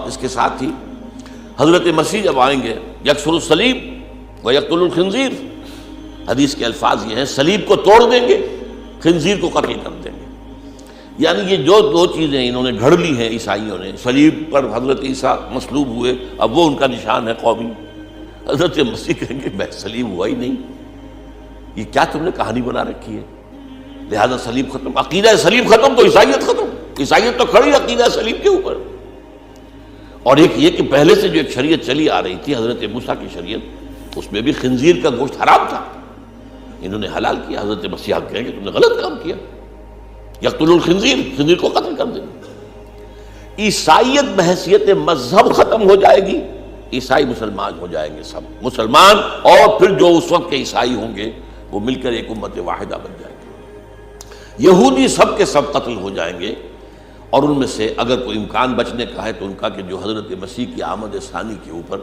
اس کے ساتھ ہی حضرت مسیح جب آئیں گے یکسر الصلیب و یقتل الخنزیر، حدیث کے الفاظ یہ ہیں صلیب کو توڑ دیں گے، خنزیر کو قتل کر دیں گے۔ یعنی یہ جو دو چیزیں انہوں نے گھڑ لی ہیں عیسائیوں نے، صلیب پر حضرت عیسیٰ مصلوب ہوئے، اب وہ ان کا نشان ہے قومی، حضرت مسیح کہیں گے میں صلیب ہوا ہی نہیں، یہ کیا تم نے کہانی بنا رکھی ہے، لہذا صلیب ختم، عقیدہ صلیب ختم تو عیسائیت ختم، عیسائیت تو کھڑی عقیدہ صلیب کے اوپر۔ اور ایک یہ کہ پہلے سے جو ایک شریعت چلی آ رہی تھی حضرت موسیٰ کی شریعت، اس میں بھی خنزیر کا گوشت حرام تھا، انہوں نے حلال کیا، حضرت مسیح کہیں گے تم نے غلط کام کیا، یقتل الخنزیر، خنزیر کو قتل کر دیں گے۔ عیسائیت بحیثیت مذہب ختم ہو جائے گی، عیسائی مسلمان ہو جائیں گے، سب مسلمان اور پھر جو اس وقت کے عیسائی ہوں گے وہ مل کر ایک امت واحدہ بن جائیں گے۔ یہودی سب کے سب قتل ہو جائیں گے، اور ان میں سے اگر کوئی امکان بچنے کا ہے تو ان کا کہ جو حضرت مسیح کی آمد ثانی کے اوپر